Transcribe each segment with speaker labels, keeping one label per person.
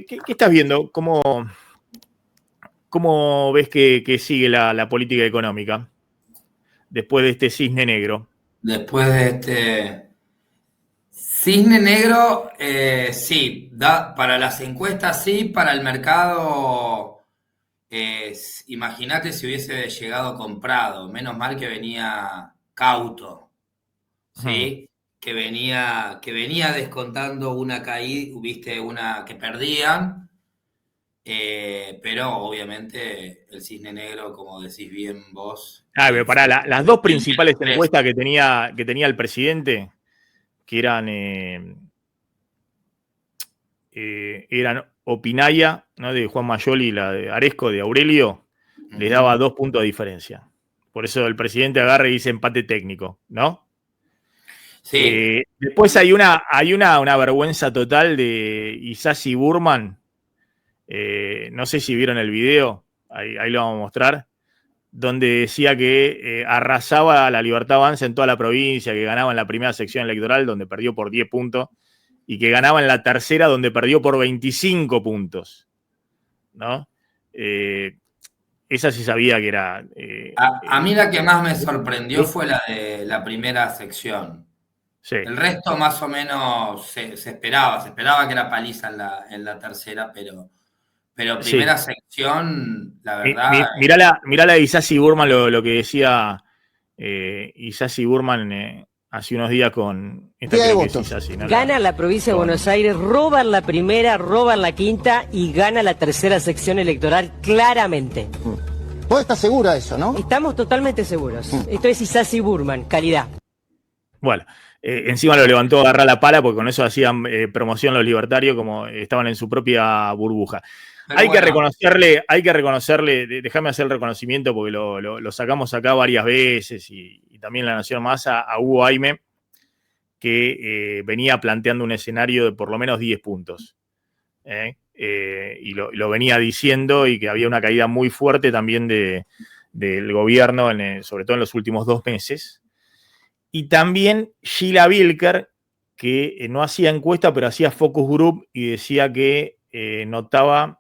Speaker 1: ¿Qué estás viendo? ¿Cómo ves que sigue la política económica después de este cisne negro?
Speaker 2: Después de este cisne negro, sí, para las encuestas sí, para el mercado, imagínate si hubiese llegado comprado, menos mal que venía cauto,
Speaker 1: Hmm.
Speaker 2: ¿sí? Que venía descontando una caída, viste, una que perdían, pero obviamente el cisne negro, como decís bien vos,
Speaker 1: Pero pará,
Speaker 2: fue
Speaker 1: las dos
Speaker 2: el
Speaker 1: principales
Speaker 2: menos
Speaker 1: encuestas que tenía el presidente, que eran Opinaya, ¿no?, de Juan Mayoli, y la de Aresco, de Aurelio, les
Speaker 2: 3.
Speaker 1: daba 2 puntos de diferencia. Por eso el presidente agarra y dice empate técnico, ¿no?
Speaker 2: Sí.
Speaker 1: Después hay una vergüenza total de Isasi Burman. No sé si vieron el video, ahí lo vamos a mostrar, donde decía que arrasaba a la Libertad Avanza en toda la provincia, que ganaba en la primera sección electoral, donde perdió por 10 puntos, y que ganaba en la tercera, donde perdió por 25 puntos, ¿no? Esa sí sabía que era...
Speaker 2: A mí la que más me sorprendió fue la de la primera sección.
Speaker 1: sí.
Speaker 2: El resto más o menos se esperaba que era paliza en la tercera, pero
Speaker 1: Sí.
Speaker 2: primera sección, la verdad,
Speaker 1: Mirá la de Isasi Burman, lo que decía Isasi Burman hace unos días con... Esta
Speaker 3: Cantidad de
Speaker 1: creo que es
Speaker 3: votos.
Speaker 1: Isasi, ¿no?
Speaker 4: Gana la provincia de Buenos Aires, roban la primera, roban la quinta y gana la tercera sección electoral claramente.
Speaker 3: Vos estás segura de eso, ¿no?
Speaker 4: Estamos totalmente seguros. Esto es Isasi Burman, calidad.
Speaker 1: Bueno, encima lo levantó a agarrar la pala porque con eso hacían promoción los libertarios como estaban en su propia burbuja.
Speaker 2: pero
Speaker 1: Hay que
Speaker 2: bueno,
Speaker 1: reconocerle, déjame hacer el reconocimiento porque lo sacamos acá varias veces y también La Nación Más a Hugo Aime, que venía planteando un escenario de por lo menos 10 puntos. Y lo venía diciendo, y que había una caída muy fuerte también del gobierno, sobre todo en los últimos 2 meses. Y también Sheila Bilker, que no hacía encuesta, pero hacía focus group y decía que notaba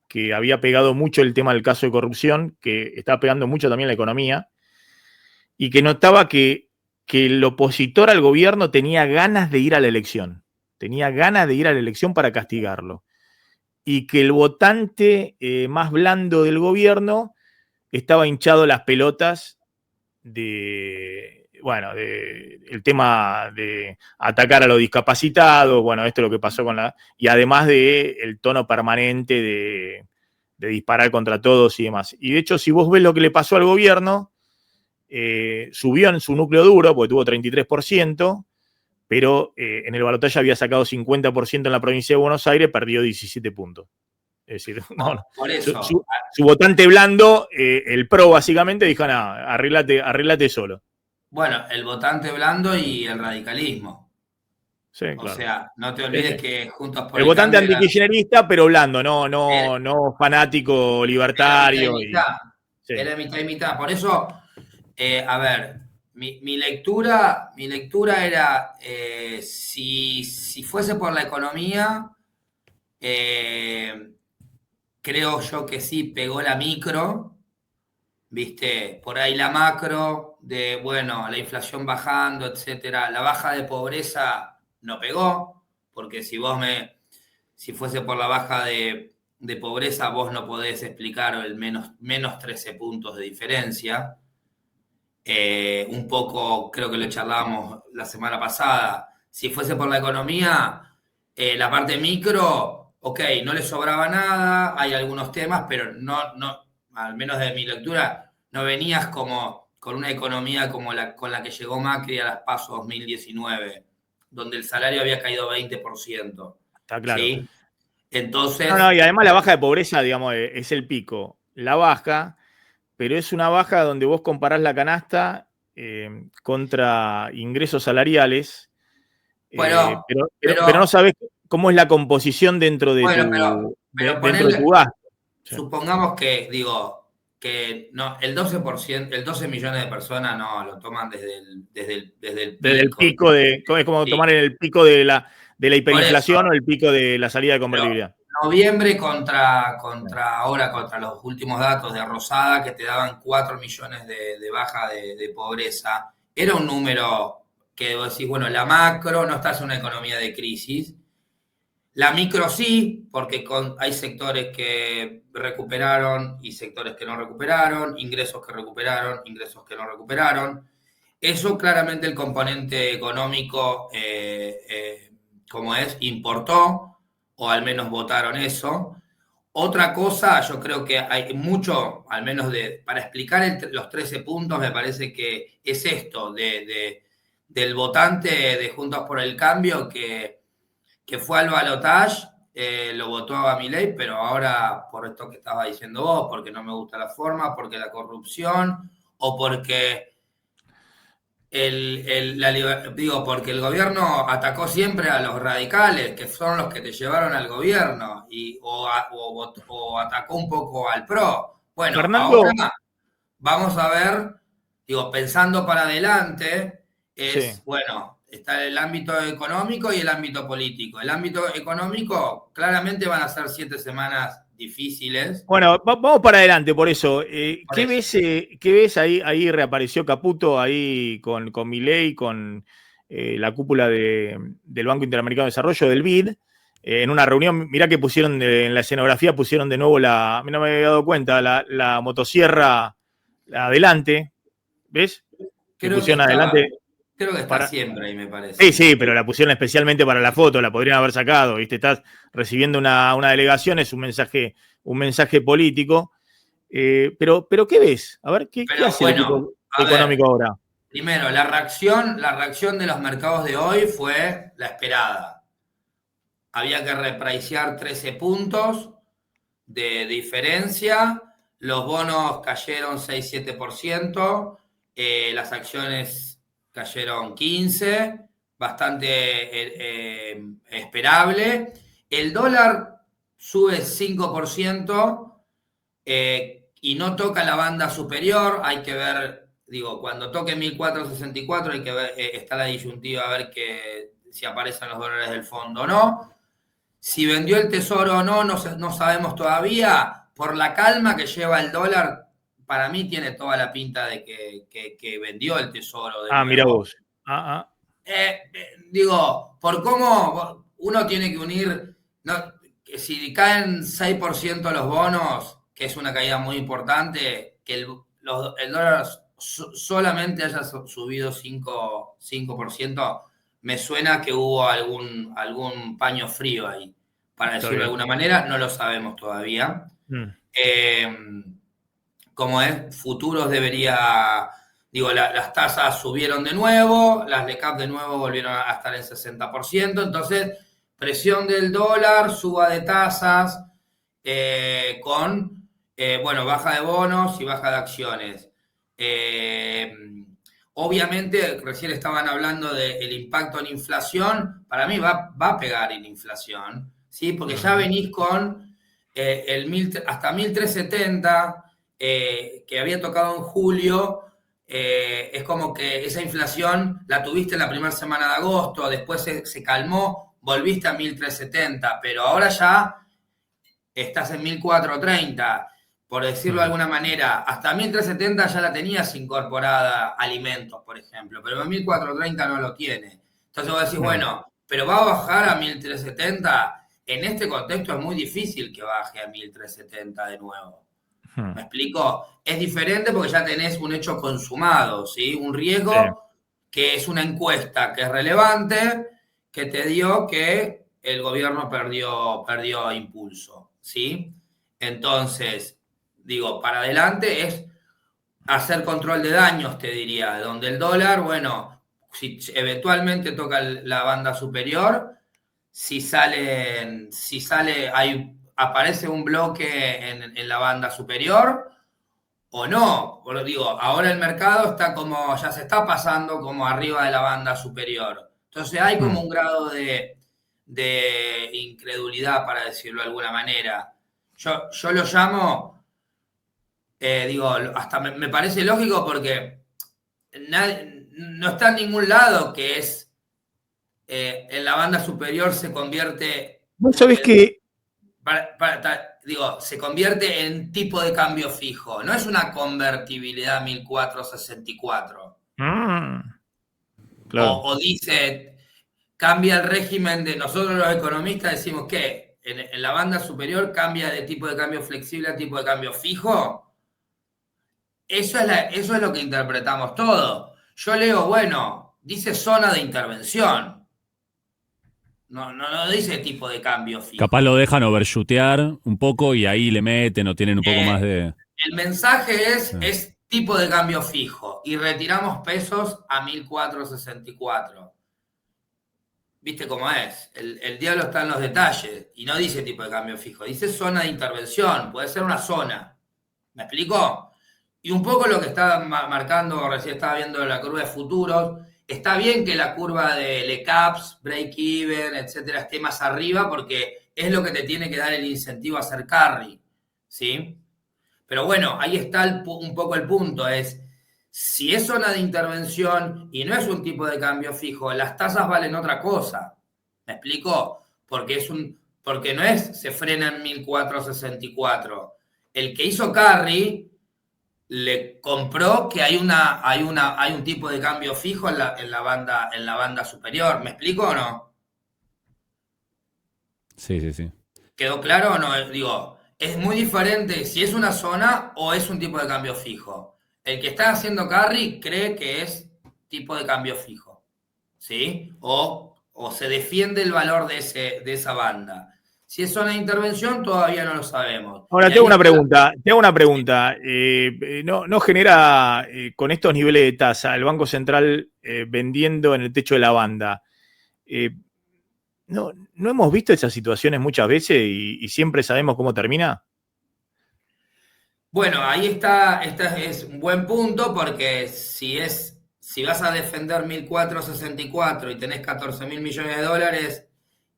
Speaker 1: que había pegado mucho el tema del caso de corrupción, que estaba pegando mucho también la economía, y que notaba que el opositor al gobierno tenía ganas de ir a la elección. Tenía ganas de ir a la elección para castigarlo. Y que el votante más blando del gobierno estaba hinchado las pelotas el tema de atacar a los discapacitados, esto es lo que pasó y además el tono permanente de disparar contra todos y demás. Y de hecho, si vos ves lo que le pasó al gobierno, subió en su núcleo duro, porque tuvo 33%, pero en el balotaje había sacado 50% en la provincia de Buenos Aires, perdió 17 puntos. Es decir, no.
Speaker 2: por
Speaker 1: Su,
Speaker 2: eso,
Speaker 1: su, su votante blando, el PRO básicamente, dijo, no, arreglate solo.
Speaker 2: bueno, el votante blando y el radicalismo.
Speaker 1: Sí,
Speaker 2: O
Speaker 1: claro.
Speaker 2: sea, no te
Speaker 1: Sí, sí.
Speaker 2: olvides que Juntos por
Speaker 1: El
Speaker 2: el
Speaker 1: votante
Speaker 2: Cambio
Speaker 1: antikirchnerista, pero blando, no,
Speaker 2: era,
Speaker 1: no, no fanático
Speaker 2: era mitad y
Speaker 1: libertario.
Speaker 2: mitad.
Speaker 1: Sí.
Speaker 2: Era mitad y mitad. Por eso, a ver, mi lectura era, si fuese por la economía, creo yo que sí pegó la micro, viste, por ahí la macro de, bueno, la inflación bajando, etcétera, la baja de pobreza no pegó, porque si fuese por la baja de pobreza, vos no podés explicar el menos 13 puntos de diferencia. Un poco, creo que lo charlábamos la semana pasada, si fuese por la economía, la parte micro, ok, no le sobraba nada, hay algunos temas, pero no, al menos de mi lectura, no venías como con una economía como con la que llegó Macri a las PASO 2019, donde el salario había caído 20%,
Speaker 1: Está claro.
Speaker 2: ¿sí?
Speaker 1: No,
Speaker 2: Entonces,
Speaker 1: y además la baja de pobreza, digamos, es el pico. La baja, pero es una baja donde vos comparás la canasta contra ingresos salariales,
Speaker 2: bueno,
Speaker 1: pero no sabés cómo es la composición dentro de
Speaker 2: bueno,
Speaker 1: dentro de tu gasto. Sí.
Speaker 2: supongamos que, digo, que no, el 12%, el 12 millones de personas no lo toman desde el
Speaker 1: Desde el
Speaker 2: pico.
Speaker 1: pico es como
Speaker 2: Sí,
Speaker 1: tomar el pico de la
Speaker 2: por
Speaker 1: hiperinflación
Speaker 2: eso,
Speaker 1: o el pico de la salida de
Speaker 2: pero
Speaker 1: convertibilidad.
Speaker 2: noviembre contra los últimos datos de Rosada que te daban 4 millones de baja de pobreza, era un número que vos decís, bueno, la macro no estás en una economía de crisis, la micro sí, porque hay sectores que recuperaron y sectores que no recuperaron, ingresos que recuperaron, ingresos que no recuperaron. Eso claramente el componente económico, como importó, o al menos votaron eso. Otra cosa, yo creo que hay mucho, al menos para explicar los 13 puntos, me parece que es esto del votante de Juntos por el Cambio que fue al balotaje, lo votó a Milei, pero ahora por esto que estaba diciendo vos, porque no me gusta la forma, porque la corrupción, o porque porque el gobierno atacó siempre a los radicales, que son los que te llevaron al gobierno, o atacó un poco al PRO. Bueno,
Speaker 1: Fernando,
Speaker 2: ahora vamos a ver, pensando para adelante, bueno, está el ámbito económico y el ámbito político. El ámbito económico, claramente van a ser 7 semanas difíciles.
Speaker 1: Bueno, vamos para adelante por eso. ¿Qué ves ahí? Ahí reapareció Caputo, ahí con Milei, con la cúpula del Banco Interamericano de Desarrollo, del BID, en una reunión. Mirá que pusieron en la escenografía, pusieron de nuevo a mí no me había dado cuenta, la motosierra adelante. ¿Ves? Que pusieron adelante.
Speaker 2: Creo que está siempre ahí, me parece.
Speaker 1: Sí, pero la pusieron especialmente para la foto, la podrían haber sacado, ¿viste? Estás recibiendo una delegación, es un mensaje político. Pero ¿qué ves? A ver, ¿qué hace el equipo económico ahora?
Speaker 2: Primero, la reacción de los mercados de hoy fue la esperada. Había que repricear 13 puntos de diferencia, los bonos cayeron 6-7%, las acciones cayeron 15%, bastante esperable. El dólar sube 5% y no toca la banda superior. Hay que ver, cuando toque 1464 hay que ver, está la disyuntiva a ver si aparecen los dólares del fondo o no. Si vendió el tesoro o no sabemos todavía. Por la calma que lleva el dólar, para mí tiene toda la pinta de que vendió el tesoro.
Speaker 1: Mira vos.
Speaker 2: Por cómo uno tiene que unir, que si caen 6% los bonos, que es una caída muy importante, que el dólar solamente haya subido 5%, me suena que hubo algún paño frío ahí, para decirlo de alguna manera, no lo sabemos todavía. Como es, futuros debería... las tasas subieron de nuevo, las LECAP de nuevo volvieron a estar en 60%, entonces presión del dólar, suba de tasas, con, baja de bonos y baja de acciones. Obviamente, recién estaban hablando del impacto en inflación, para mí va a pegar en inflación, ¿sí? Porque ya venís con hasta 1.370, que había tocado en julio. Es como que esa inflación la tuviste en la primera semana de agosto, después se calmó, volviste a 1.370, pero ahora ya estás en 1.430, por decirlo de alguna manera. Hasta 1.370 ya la tenías incorporada alimentos, por ejemplo, pero en 1.430 no lo tiene. Entonces vos decís, bueno, pero va a bajar a 1.370. En este contexto es muy difícil que baje a 1.370 de nuevo. ¿Me explico? Es diferente porque ya tenés un hecho consumado, ¿sí? Un riesgo que es una encuesta que es relevante, que te dio que el gobierno perdió impulso, ¿sí? Entonces, para adelante es hacer control de daños, te diría, donde el dólar, bueno, si eventualmente toca la banda superior, si aparece un bloque en la banda superior o no. Ahora el mercado está ya se está pasando como arriba de la banda superior. Entonces hay como un grado de incredulidad, para decirlo de alguna manera. Yo lo llamo, hasta me parece lógico porque no está en ningún lado que en la banda superior se convierte...
Speaker 1: Vos sabés que
Speaker 2: digo, se convierte en tipo de cambio fijo. No es una convertibilidad 1464.
Speaker 1: Claro.
Speaker 2: O dice, cambia el régimen de nosotros los economistas, decimos que en la banda superior cambia de tipo de cambio flexible a tipo de cambio fijo. Eso es lo que interpretamos todo. Yo leo, bueno, dice zona de intervención. No dice tipo de cambio fijo.
Speaker 5: Capaz lo dejan overshootear un poco y ahí le meten o tienen un poco más de...
Speaker 2: El mensaje
Speaker 5: Sí.
Speaker 2: es tipo de cambio fijo y retiramos pesos a 1464. ¿Viste cómo es? El diablo está en los detalles y no dice tipo de cambio fijo, dice zona de intervención, puede ser una zona. ¿Me explico? Y un poco lo que está marcando, recién estaba viendo la curva de futuros, está bien que la curva de LECAPS, break-even, etcétera, esté más arriba porque es lo que te tiene que dar el incentivo a hacer carry, ¿sí? Pero bueno, ahí está un poco el punto, es si es zona de intervención y no es un tipo de cambio fijo, las tasas valen otra cosa. ¿Me explico? Porque no es se frena en 1464. El que hizo carry le compró que hay un tipo de cambio fijo en la banda superior. ¿Me explico o no?
Speaker 5: Sí.
Speaker 2: ¿Quedó claro o no? Digo, es muy diferente si es una zona o es un tipo de cambio fijo. El que está haciendo carry cree que es tipo de cambio fijo, ¿sí? O se defiende el valor de esa banda. Si es zona de intervención, todavía no lo sabemos.
Speaker 1: Ahora,
Speaker 2: Y
Speaker 1: te hago
Speaker 2: ahí
Speaker 1: una pregunta. ¿No genera con estos niveles de tasa el Banco Central vendiendo en el techo de la banda? ¿No hemos visto esas situaciones muchas veces y siempre sabemos cómo termina?
Speaker 2: Bueno, ahí está, este es un buen punto porque si vas a defender 1464 y tenés 14.000 millones de dólares.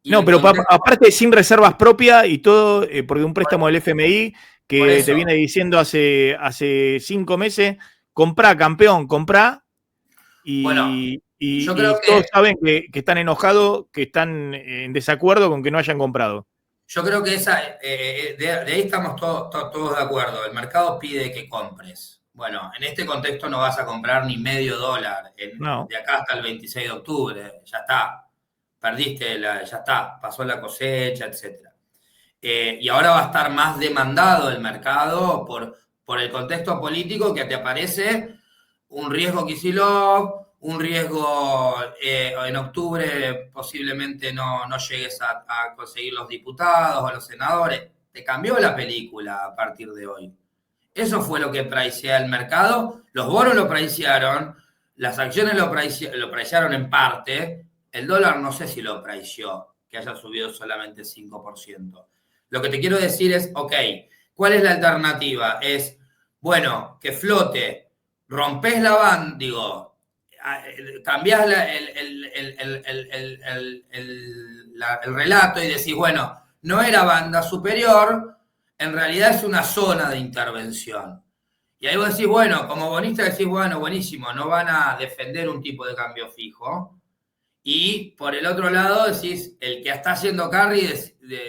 Speaker 1: No, pero aparte sin reservas propias y todo, porque un préstamo del FMI que te viene diciendo hace 5 meses, comprá, campeón, comprá,
Speaker 2: Bueno,
Speaker 1: y
Speaker 2: yo creo
Speaker 1: todos
Speaker 2: que
Speaker 1: saben que están enojados, que están en desacuerdo con que no hayan comprado.
Speaker 2: de ahí estamos todos de acuerdo. El mercado pide que compres. Bueno, en este contexto no vas a comprar ni medio dólar
Speaker 1: No.
Speaker 2: de acá hasta el 26 de octubre. Ya está. Perdiste, ya está. Pasó la cosecha, etc. Y ahora va a estar más demandado el mercado por el contexto político que te aparece un riesgo Kicillof, un riesgo en octubre posiblemente no llegues a conseguir los diputados o los senadores. Te cambió la película a partir de hoy. Eso fue lo que pricea el mercado. Los bonos lo pricearon, las acciones lo pricearon en parte. El dólar no sé si lo priceó, que haya subido solamente 5%. Lo que te quiero decir es, ok, ¿cuál es la alternativa? Es, bueno, que flote, rompes la banda, digo, cambiás el relato y decís, bueno, no era banda superior, en realidad es una zona de intervención. Y ahí vos decís, bueno, como bonista decís, bueno, buenísimo, no van a defender un tipo de cambio fijo. Y por el otro lado decís, el que está haciendo carry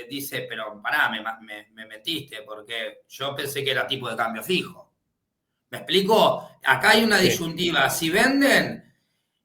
Speaker 2: dice, pero pará, me metiste, porque yo pensé que era tipo de cambio fijo. ¿Me explico? Acá hay una disyuntiva. Si venden,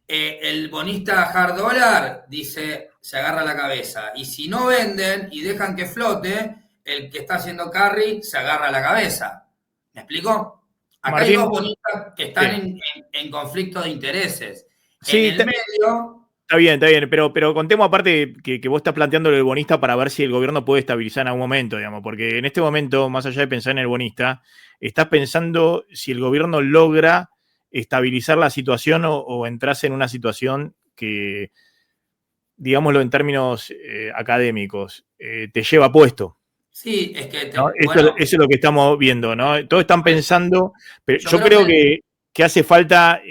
Speaker 2: el bonista hard dollar dice, se agarra la cabeza. Y si no venden y dejan que flote, el que está haciendo carry se agarra la cabeza. ¿Me explico? Acá
Speaker 1: Martín,
Speaker 2: hay dos bonistas que están en conflicto de intereses.
Speaker 1: Sí,
Speaker 2: en el medio...
Speaker 1: Está bien, pero contemos aparte que vos estás planteando el bonista para ver si el gobierno puede estabilizar en algún momento, digamos, porque en este momento, más allá de pensar en el bonista, estás pensando si el gobierno logra estabilizar la situación o entrarse en una situación que, digámoslo en términos académicos, te lleva puesto.
Speaker 2: Sí, es que...
Speaker 1: ¿No? Eso es lo que estamos viendo, ¿no? Todos están pensando, pero yo creo que hace falta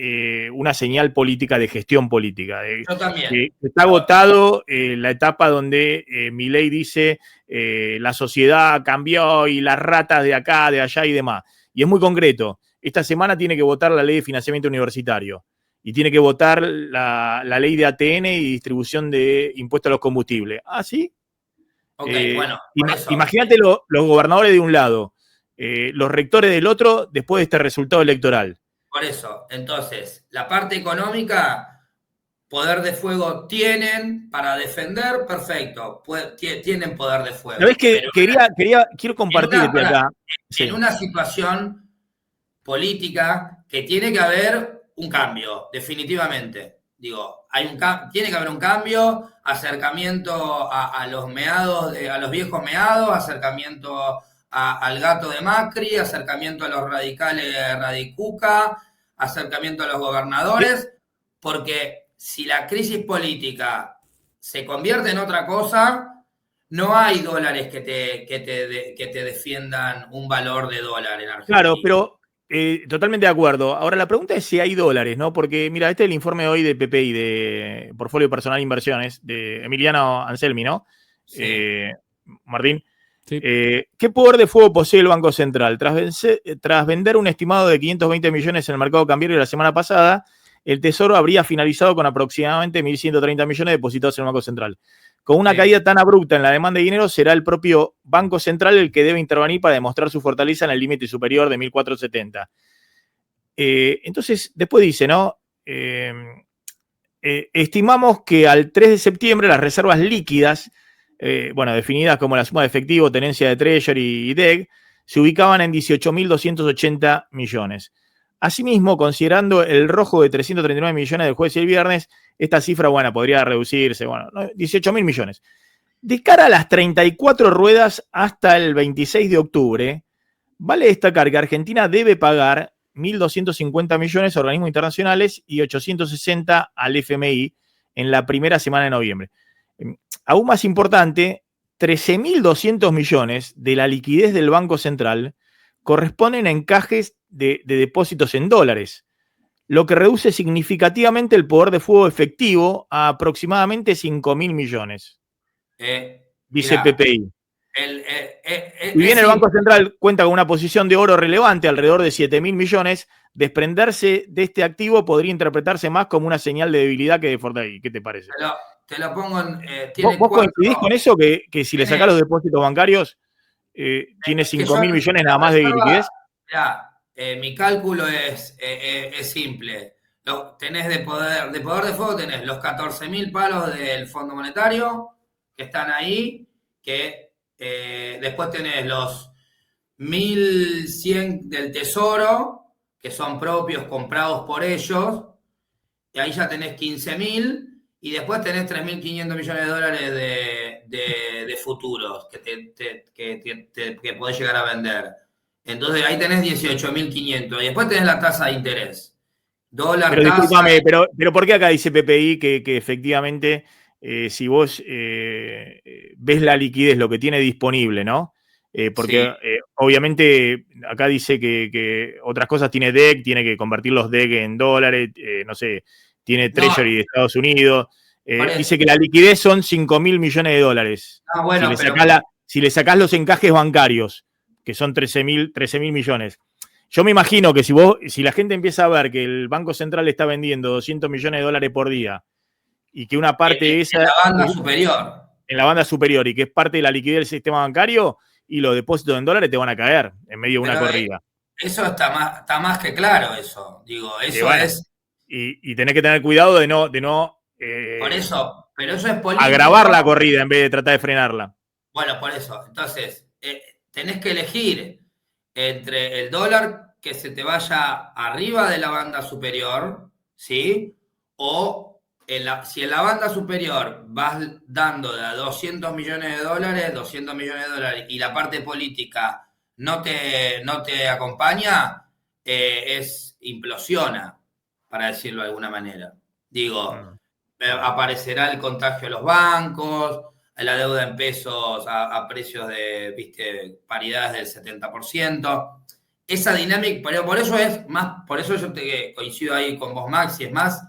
Speaker 1: una señal política de gestión política.
Speaker 2: Yo también.
Speaker 1: Que está agotado la etapa donde Milei dice la sociedad cambió y las ratas de acá, de allá y demás. Y es muy concreto. Esta semana tiene que votar la ley de financiamiento universitario y tiene que votar la ley de ATN y distribución de impuestos a los combustibles. ¿Ah, sí?
Speaker 2: Ok, bueno, por eso.
Speaker 1: Imagínate los gobernadores de un lado, los rectores del otro, después de este resultado electoral.
Speaker 2: Por eso, entonces, la parte económica, poder de fuego tienen para defender, perfecto, tienen poder de fuego.
Speaker 1: ¿Sabés qué?
Speaker 2: Pero
Speaker 1: Quiero compartirte acá. Sí.
Speaker 2: en una situación política que tiene que haber un cambio, definitivamente. Digo, tiene que haber un cambio, acercamiento a los meados, a los viejos meados, acercamiento al gato de Macri, acercamiento a los radicales Radicuca, acercamiento a los gobernadores, porque si la crisis política se convierte en otra cosa, no hay dólares que te defiendan un valor de dólar en Argentina.
Speaker 1: Claro, pero totalmente de acuerdo. Ahora la pregunta es si hay dólares, ¿no? Porque mira, este es el informe de hoy de PPI, de Portfolio Personal de Inversiones, de Emiliano Anselmi, ¿no?
Speaker 2: Sí.
Speaker 1: Martín.
Speaker 5: Sí.
Speaker 1: ¿Qué poder de fuego posee el Banco Central? Tras vender un estimado de 520 millones en el mercado cambiario la semana pasada, el Tesoro habría finalizado con aproximadamente 1.130 millones depositados en el Banco Central. Con una caída tan abrupta en la demanda de dinero, será el propio Banco Central el que debe intervenir para demostrar su fortaleza en el límite superior de 1.470. Entonces, después dice, ¿no? Estimamos que al 3 de septiembre las reservas líquidas, definidas como la suma de efectivo, tenencia de Treasury y DEG, se ubicaban en 18.280 millones. Asimismo, considerando el rojo de 339 millones del jueves y el viernes, esta cifra, podría reducirse, 18.000 millones. De cara a las 34 ruedas hasta el 26 de octubre, vale destacar que Argentina debe pagar 1.250 millones a organismos internacionales y 860 al FMI en la primera semana de noviembre. Aún más importante, 13.200 millones de la liquidez del Banco Central corresponden a encajes de depósitos en dólares, lo que reduce significativamente el poder de fuego efectivo a aproximadamente 5.000 millones, dice PPI. Si bien el Banco Central cuenta con una posición de oro relevante, alrededor de 7.000 millones, desprenderse de este activo podría interpretarse más como una señal de debilidad que de fortaleza. ¿Qué te parece?
Speaker 2: Te lo pongo en...
Speaker 1: ¿Vos coincidís con eso? Que si le sacás los depósitos bancarios, tiene 5.000 millones nada más de liquidez.
Speaker 2: Mirá, mi cálculo es simple. Tenés de poder de fuego, tenés los 14.000 palos del Fondo Monetario que están ahí, que después tenés los 1.100 del Tesoro, que son propios, comprados por ellos, y ahí ya tenés 15.000, y después tenés 3.500 millones de dólares de futuros que podés llegar a vender. Entonces ahí tenés 18.500, y después tenés la tasa de interés. Pero
Speaker 1: discúlpame, pero ¿por qué acá dice PPI que efectivamente, si vos ves la liquidez, lo que tiene disponible, ¿no? Porque sí. Obviamente acá dice que otras cosas tiene DEC, tiene que convertir los DEC en dólares, no sé, tiene Treasury de Estados Unidos. Dice que la liquidez son 5.000 millones de dólares. Si le sacás los encajes bancarios, que son 13.000 millones. Yo me imagino que si la gente empieza a ver que el Banco Central está vendiendo 200 millones de dólares por día y que una parte de esa...
Speaker 2: En la banda superior.
Speaker 1: En la banda superior, y que es parte de la liquidez del sistema bancario, y los depósitos en dólares te van a caer en medio de una corrida.
Speaker 2: Eso está más que claro, eso. Digo, eso es...
Speaker 1: Y tenés que tener cuidado de no
Speaker 2: por eso, pero eso es político.
Speaker 1: Agravar la corrida en vez de tratar de frenarla.
Speaker 2: Bueno, por eso. Entonces, tenés que elegir entre el dólar que se te vaya arriba de la banda superior, ¿sí? O si en la banda superior vas dando de a 200 millones de dólares, 200 millones de dólares, y la parte política no te acompaña, implosiona, para decirlo de alguna manera. Digo, aparecerá el contagio a los bancos, la deuda en pesos a precios de, paridades del 70%. Esa dinámica, pero por eso yo coincido ahí con vos, Maxi, es más,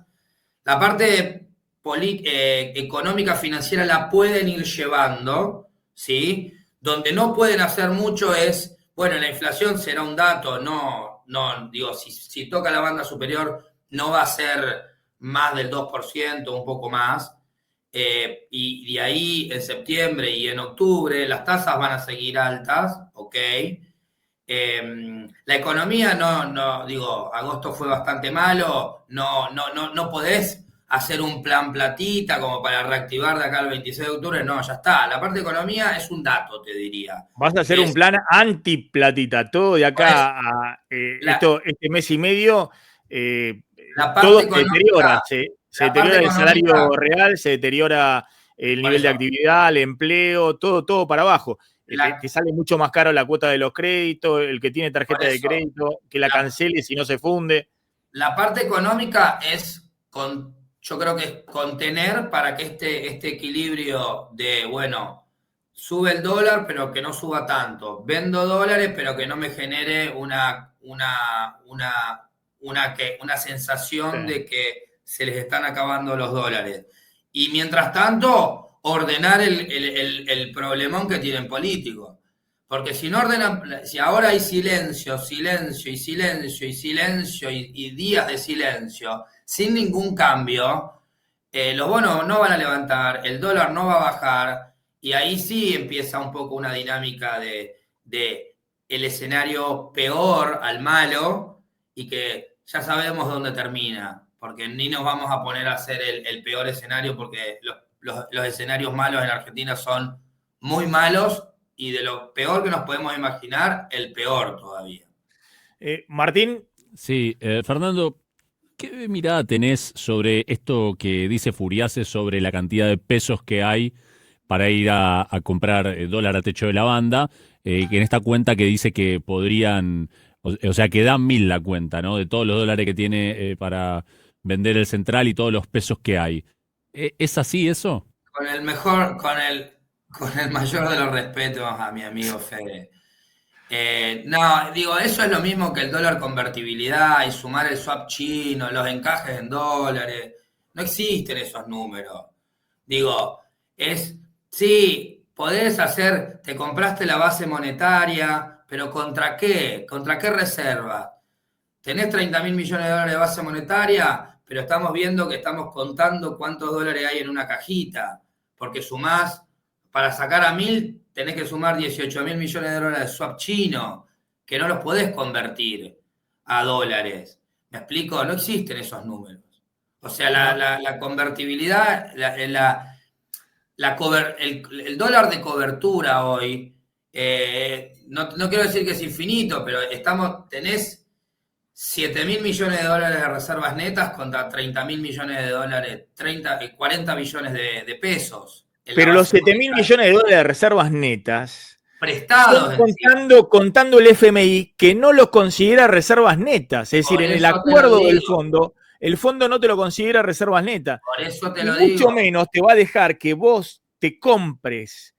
Speaker 2: la parte económica financiera la pueden ir llevando, ¿sí? Donde no pueden hacer mucho es, la inflación será un dato, digo, si toca la banda superior no va a ser más del 2%, un poco más. y de ahí en septiembre y en octubre las tasas van a seguir altas, ¿ok? La economía digo, agosto fue bastante malo, no podés hacer un plan platita como para reactivar de acá al 26 de octubre, no, ya está. La parte de economía es un dato, te diría.
Speaker 1: Vas a hacer un plan antiplatita, todo de acá a este mes y medio, todo se deteriora, se deteriora el salario real, se deteriora el nivel de actividad, el empleo, todo para abajo. Te sale mucho más caro la cuota de los créditos, el que tiene tarjeta de crédito, que la cancele si no se funde.
Speaker 2: La parte económica es, yo creo que es contener para que este equilibrio de, bueno, sube el dólar, pero que no suba tanto. Vendo dólares, pero que no me genere una sensación de que se les están acabando los dólares. Y mientras tanto, ordenar el problemón que tienen políticos. Porque si no ordenan, si ahora hay silencio y días de silencio, sin ningún cambio, los bonos no van a levantar, el dólar no va a bajar, y ahí sí empieza un poco una dinámica de el escenario peor al malo, y que ya sabemos dónde termina, porque ni nos vamos a poner a hacer el peor escenario, porque los escenarios malos en Argentina son muy malos, y de lo peor que nos podemos imaginar, el peor todavía.
Speaker 1: Martín.
Speaker 5: Sí, Fernando, ¿qué mirada tenés sobre esto que dice Furiase sobre la cantidad de pesos que hay para ir a comprar dólar a techo de la banda? Que en esta cuenta que dice que podrían, o sea, que dan 1000 la cuenta, ¿no? De todos los dólares que tiene para vender el central y todos los pesos que hay. ¿Es así eso?
Speaker 2: Con el mayor de los respetos a mi amigo Fede. No, digo, eso es lo mismo que el dólar convertibilidad y sumar el swap chino, los encajes en dólares. No existen esos números. Digo, sí, podés hacer, te compraste la base monetaria, pero ¿contra qué? ¿Contra qué reserva? Tenés 30.000 millones de dólares de base monetaria, pero estamos viendo que estamos contando cuántos dólares hay en una cajita, porque sumás. Para sacar a 1000 tenés que sumar 18.000 millones de dólares de swap chino, que no los podés convertir a dólares. ¿Me explico? No existen esos números. O sea, la convertibilidad, el dólar de cobertura hoy, no quiero decir que es infinito, pero tenés 7.000 millones de dólares de reservas netas contra 30.000 millones de dólares, 40 billones de pesos.
Speaker 1: Pero los 7.000 millones de dólares de reservas netas
Speaker 2: prestados,
Speaker 1: contando el FMI, que no los considera reservas netas. Es decir, en el acuerdo del fondo, el fondo no te lo considera reservas netas.
Speaker 2: Por eso te lo
Speaker 1: digo.
Speaker 2: Mucho
Speaker 1: menos te va a dejar que vos te compres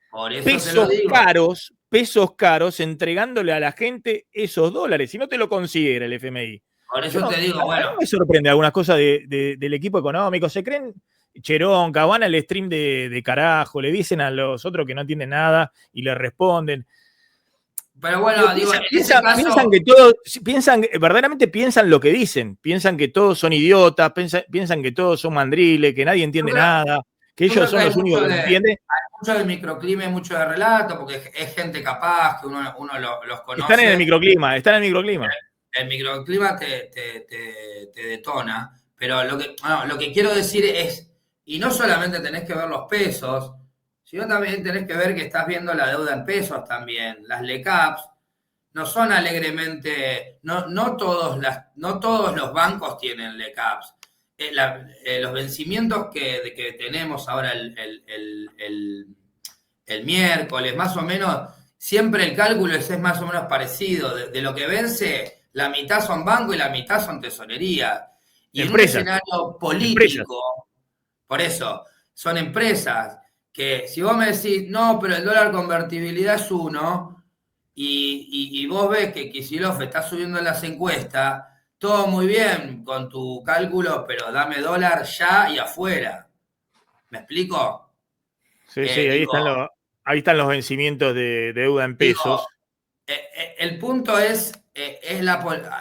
Speaker 1: pesos caros, entregándole a la gente esos dólares. Si no te lo considera el FMI.
Speaker 2: Por eso te digo, bueno.
Speaker 1: No me sorprende algunas cosas del equipo económico. Se creen cheronca, van al stream de carajo, le dicen a los otros que no entienden nada y le responden.
Speaker 2: Pero bueno,
Speaker 1: verdaderamente piensan lo que dicen, piensan que todos son idiotas, piensan que todos son mandriles, que nadie entiende nada, que ellos son los únicos que entienden.
Speaker 2: Hay mucho de microclima y mucho de relato, porque es gente capaz, que uno los conoce.
Speaker 1: Están en el microclima.
Speaker 2: El microclima te detona, pero lo que quiero decir es, y no solamente tenés que ver los pesos, sino también tenés que ver que estás viendo la deuda en pesos también. Las LECAPs no son alegremente, no todos los bancos tienen LECAPs. Los vencimientos que tenemos ahora el miércoles, más o menos, siempre el cálculo es más o menos parecido. De lo que vence, la mitad son bancos y la mitad son tesorería. Y en un escenario político, por eso, son empresas que si vos me decís, no, pero el dólar convertibilidad es 1, y vos ves que Kicillof está subiendo en las encuestas, todo muy bien con tu cálculo, pero dame dólar ya y afuera. ¿Me explico?
Speaker 1: Sí, ahí están los vencimientos de deuda en pesos.
Speaker 2: El punto es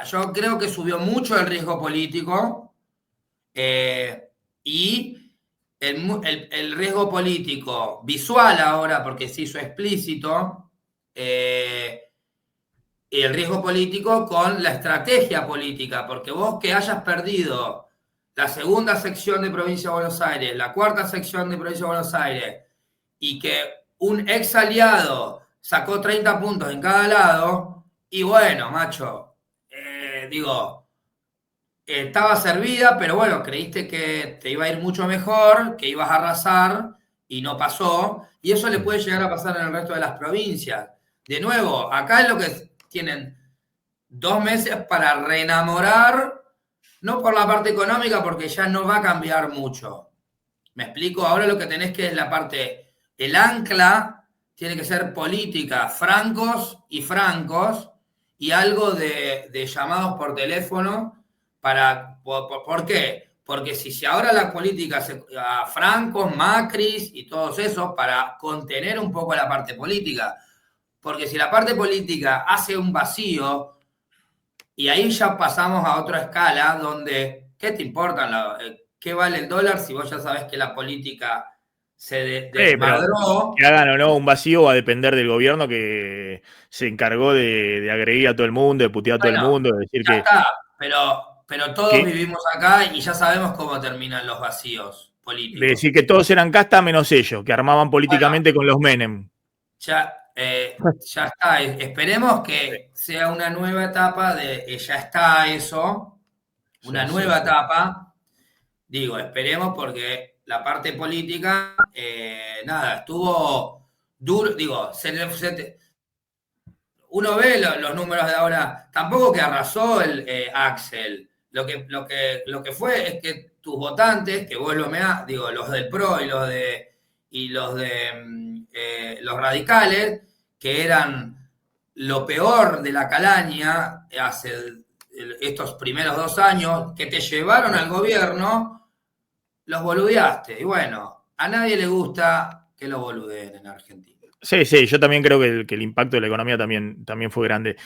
Speaker 2: yo creo que subió mucho el riesgo político, y el riesgo político visual ahora, porque se hizo explícito, y el riesgo político con la estrategia política, porque vos que hayas perdido la segunda sección de Provincia de Buenos Aires, la cuarta sección de Provincia de Buenos Aires, y que un ex aliado sacó 30 puntos en cada lado, y bueno, macho, estaba servida, pero bueno, creíste que te iba a ir mucho mejor, que ibas a arrasar, y no pasó, y eso le puede llegar a pasar en el resto de las provincias. De nuevo, acá es lo que tienen 2 meses para reenamorar, no por la parte económica, porque ya no va a cambiar mucho. ¿Me explico? Ahora lo que tenés que es la parte, el ancla tiene que ser política, francos, y algo de llamados por teléfono ¿por qué? Porque si ahora la política a francos, Macris y todos esos, para contener un poco la parte política, porque si la parte política hace un vacío, y ahí ya pasamos a otra escala donde, ¿qué te importa? ¿Qué vale el dólar si vos ya sabés que la política se desmadró?
Speaker 1: Que hagan o no un vacío va a depender del gobierno que se encargó de agredir a todo el mundo, de putear a todo el mundo, de decir
Speaker 2: ya
Speaker 1: que...
Speaker 2: está, pero todos vivimos acá y ya sabemos cómo terminan los vacíos políticos.
Speaker 1: De decir que todos eran casta menos ellos, que armaban políticamente con los Menem.
Speaker 2: Ya está. Esperemos que sea una nueva etapa ya está eso, una nueva etapa. Digo, esperemos porque la parte política, estuvo duro. Digo, uno ve los números de ahora, tampoco que arrasó el Axel. Lo que fue es que tus votantes, que vos los del PRO y los de los radicales, que eran lo peor de la calaña hace estos primeros 2 años, que te llevaron al gobierno, los boludeaste. Y bueno, a nadie le gusta que lo boludeen en Argentina.
Speaker 1: Sí, yo también creo que el impacto de la economía también fue grande.